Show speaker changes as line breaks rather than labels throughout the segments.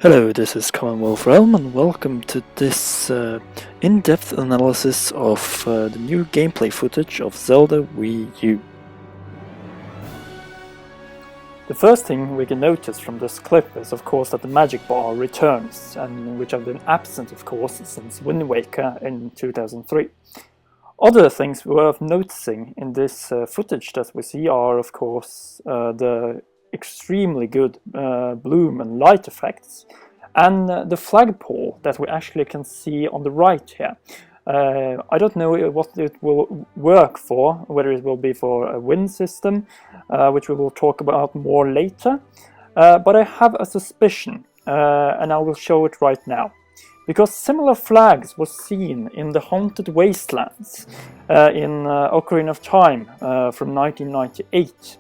Hello, this is Commonwealth Realm and welcome to this in-depth analysis of the new gameplay footage of Zelda Wii U. The first thing we can notice from this clip is of course that the magic bar returns, and which have been absent of course since Wind Waker in 2003. Other things worth noticing in this footage that we see are of course the extremely good bloom and light effects, and the flagpole that we actually can see on the right here. I don't know what it will work for, whether it will be for a wind system, which we will talk about more later, but I have a suspicion, and I will show it right now. Because similar flags were seen in the Haunted Wastelands in Ocarina of Time from 1998.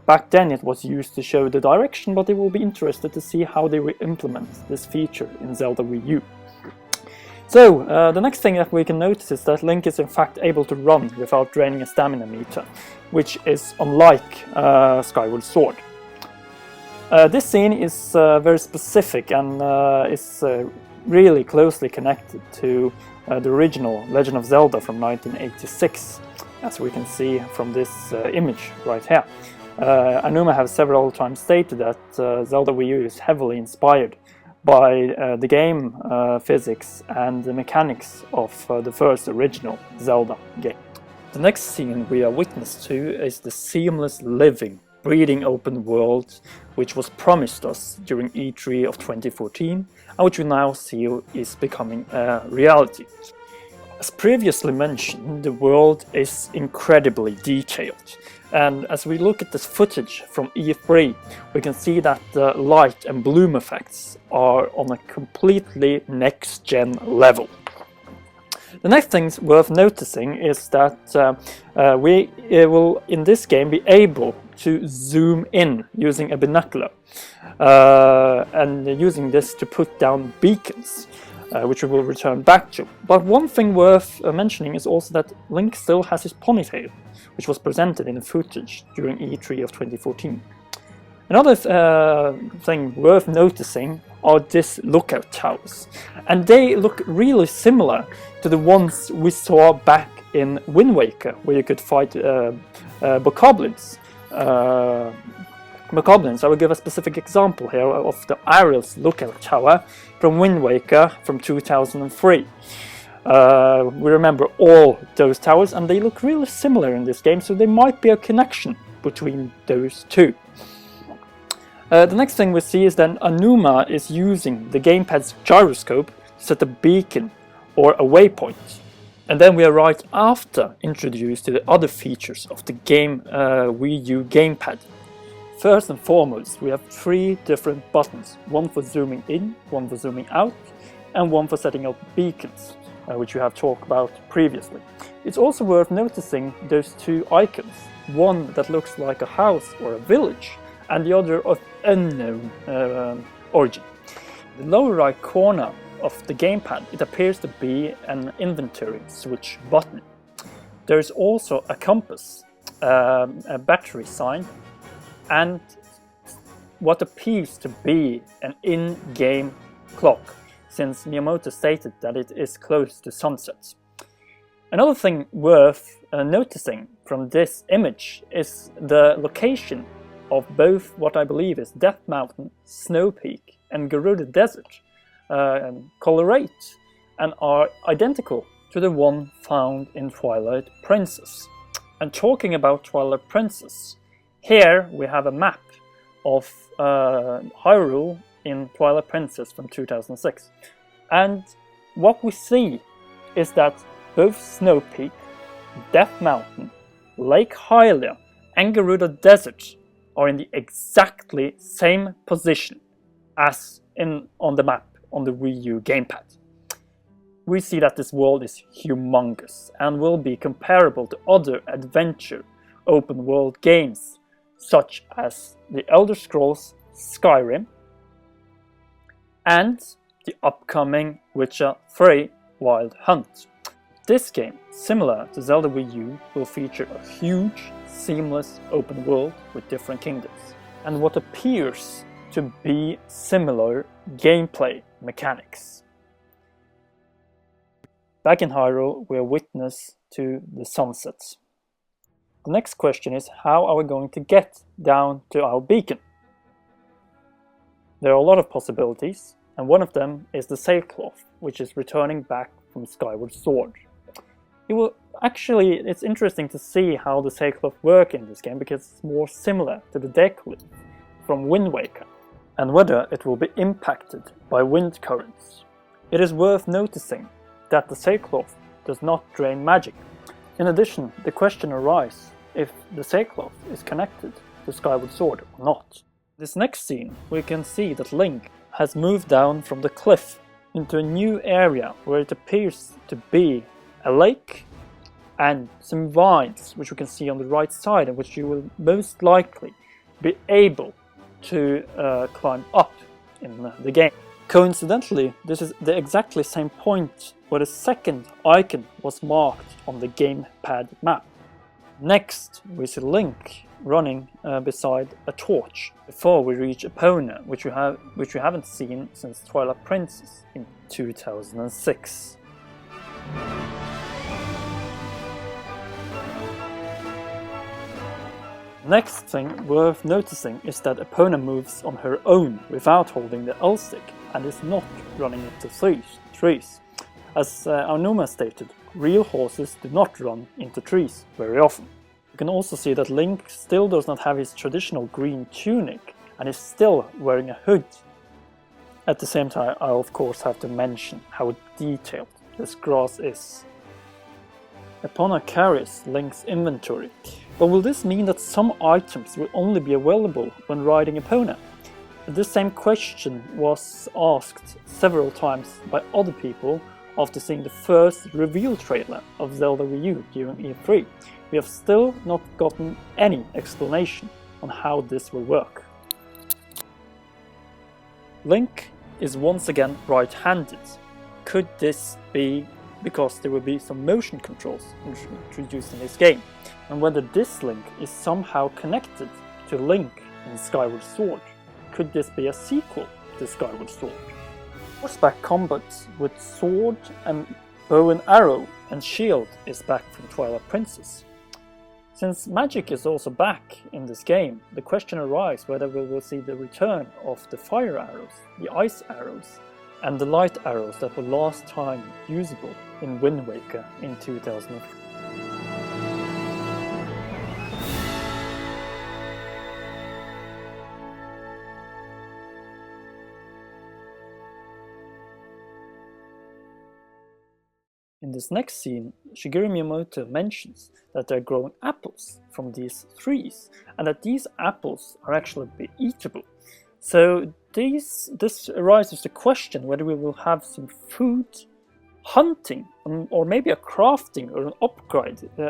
Back then it was used to show the direction, but it will be interesting to see how they will implement this feature in Zelda Wii U. So, the next thing that we can notice is that Link is in fact able to run without draining a stamina meter, which is unlike Skyward Sword. This scene is very specific and is really closely connected to the original Legend of Zelda from 1986, as we can see from this image right here. Anuma has several times stated that Zelda Wii U is heavily inspired by the game physics and the mechanics of the first original Zelda game. The next scene we are witness to is the seamless living, breathing open world which was promised us during E3 of 2014 and which we now see is becoming a reality. As previously mentioned, the world is incredibly detailed, and as we look at this footage from E3, we can see that the light and bloom effects are on a completely next-gen level. The next thing worth noticing is that we will in this game be able to zoom in using a binocular and using this to put down beacons, which we will return back to. But one thing worth mentioning is also that Link still has his ponytail, which was presented in the footage during E3 of 2014. Another thing worth noticing are these lookout towers, and they look really similar to the ones we saw back in Wind Waker, where you could fight bokoblins. I will give a specific example here of the Ariel's lookout tower from Wind Waker from 2003. We remember all those towers and they look really similar in this game, so there might be a connection between those two. The next thing we see is that Anuma is using the gamepad's gyroscope to set a beacon or a waypoint. And then we are right after introduced to the other features of the Wii U gamepad. First and foremost, we have three different buttons, one for zooming in, one for zooming out, and one for setting up beacons, which we have talked about previously. It's also worth noticing those two icons, one that looks like a house or a village, and the other of unknown origin. In the lower right corner of the gamepad, it appears to be an inventory switch button. There is also a compass, a battery sign, and what appears to be an in-game clock, since Miyamoto stated that it is close to sunset. Another thing worth noticing from this image is the location of both what I believe is Death Mountain, Snow Peak and Gerudo Desert colorate and are identical to the one found in Twilight Princess. And talking about Twilight Princess, here we have a map of Hyrule in Twilight Princess from 2006. And what we see is that both Snow Peak, Death Mountain, Lake Hylia and Gerudo Desert are in the exactly same position as on the map on the Wii U gamepad. We see that this world is humongous and will be comparable to other adventure open world games such as the Elder Scrolls Skyrim and the upcoming Witcher 3 Wild Hunt. This game, similar to Zelda Wii U, will feature a huge, seamless open world with different kingdoms. And what appears to be similar gameplay mechanics. Back in Hyrule, we are witness to the sunsets. The next question is, how are we going to get down to our beacon? There are a lot of possibilities, and one of them is the sailcloth, which is returning back from Skyward Sword. It's interesting to see how the sailcloth work in this game, because it's more similar to the deck leaf from Wind Waker, and whether it will be impacted by wind currents. It is worth noticing that the sailcloth does not drain magic. In addition, the question arises if the sailcloth is connected to Skyward Sword or not. In this next scene, we can see that Link has moved down from the cliff into a new area where it appears to be a lake and some vines, which we can see on the right side, and which you will most likely be able to climb up in the game. Coincidentally, this is the exactly same point where the second icon was marked on the Gamepad map. Next, we see Link running beside a torch before we reach Epona, which we haven't seen since Twilight Princess in 2006. Next thing worth noticing is that Epona moves on her own without holding the L-stick and is not running into trees. As Aonuma stated, real horses do not run into trees very often. You can also see that Link still does not have his traditional green tunic and is still wearing a hood. At the same time, I of course have to mention how detailed this grass is. Epona carries Link's inventory, but will this mean that some items will only be available when riding Epona? This same question was asked several times by other people after seeing the first reveal trailer of Zelda Wii U during E3. We have still not gotten any explanation on how this will work. Link is once again right-handed. Could this be because there will be some motion controls introduced in this game, and whether this Link is somehow connected to Link in Skyward Sword? Could this be a sequel to Skyward Sword? Horseback combat with sword and bow and arrow and shield is back from Twilight Princess. Since magic is also back in this game, the question arises whether we will see the return of the fire arrows, the ice arrows, and the light arrows that were last time usable in Wind Waker in 2003. In this next scene, Shigeru Miyamoto mentions that they're growing apples from these trees, and that these apples are actually eatable. So this arises the question whether we will have some food, hunting, or maybe a crafting or an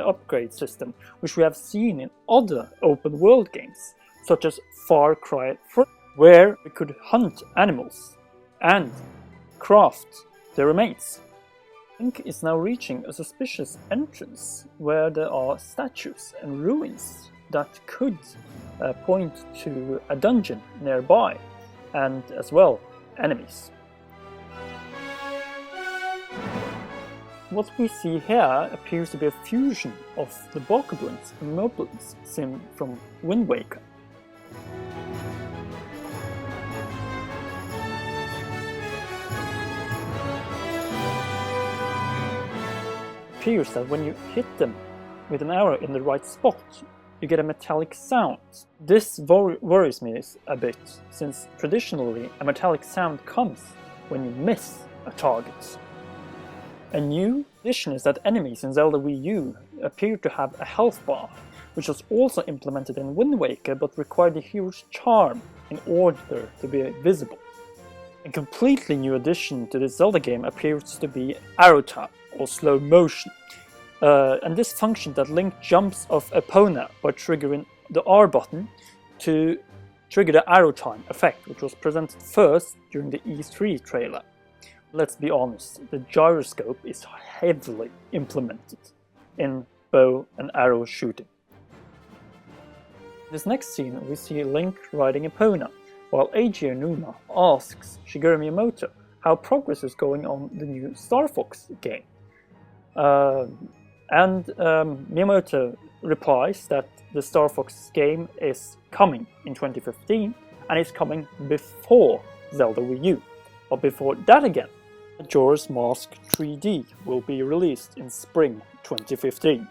upgrade system, which we have seen in other open world games, such as Far Cry 3, where we could hunt animals and craft their remains. Link is now reaching a suspicious entrance where there are statues and ruins that could point to a dungeon nearby, and as well enemies. What we see here appears to be a fusion of the Bokoblins and Moblins seen from Wind Waker. It appears that when you hit them with an arrow in the right spot, you get a metallic sound. This worries me a bit, since traditionally a metallic sound comes when you miss a target. A new addition is that enemies in Zelda Wii U appear to have a health bar, which was also implemented in Wind Waker but required the hero's charm in order to be visible. A completely new addition to this Zelda game appears to be arrow tap, or slow motion, and this function that Link jumps off Epona by triggering the R button to trigger the arrow time effect, which was presented first during the E3 trailer. Let's be honest, the gyroscope is heavily implemented in bow and arrow shooting. In this next scene we see Link riding Epona, while Eiji Onuma asks Shigeru Miyamoto how progress is going on the new Star Fox game. Miyamoto replies that the Star Fox game is coming in 2015 and it's coming before Zelda Wii U. But before that again, Majora's Mask 3D will be released in spring 2015.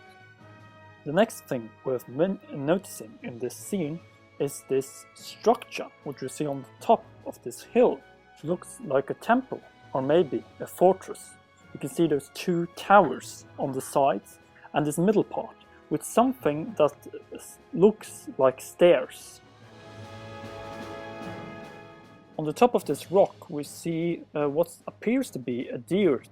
The next thing worth noticing in this scene is this structure which you see on the top of this hill. It looks like a temple or maybe a fortress. You can see those two towers on the sides and this middle part with something that looks like stairs. On the top of this rock we see what appears to be a deer.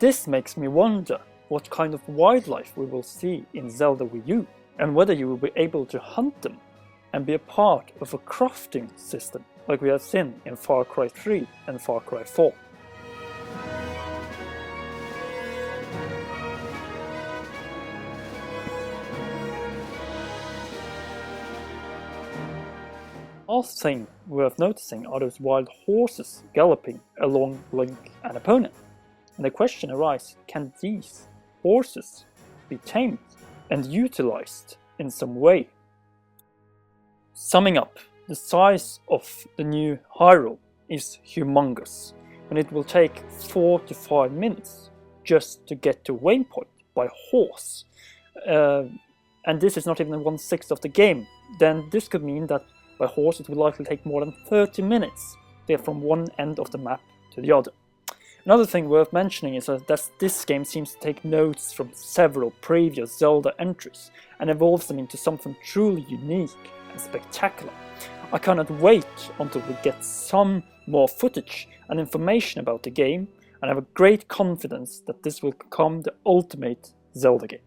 This makes me wonder what kind of wildlife we will see in Zelda Wii U and whether you will be able to hunt them and be a part of a crafting system like we have seen in Far Cry 3 and Far Cry 4. Last thing worth noticing are those wild horses galloping along Link and opponent. And the question arises, can these horses be tamed and utilized in some way? Summing up, the size of the new Hyrule is humongous, and it will take 4 to 5 minutes just to get to Waypoint by horse. And this is not even 1/6 of the game. Then this could mean that by horse it will likely take more than 30 minutes to get from one end of the map to the other. Another thing worth mentioning is that this game seems to take notes from several previous Zelda entries and evolves them into something truly unique and spectacular. I cannot wait until we get some more footage and information about the game, and I have a great confidence that this will become the ultimate Zelda game.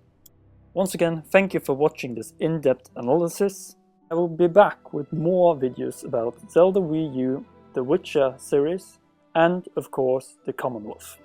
Once again, thank you for watching this in-depth analysis. I will be back with more videos about Zelda Wii U, the Witcher series, and of course the Commonwealth.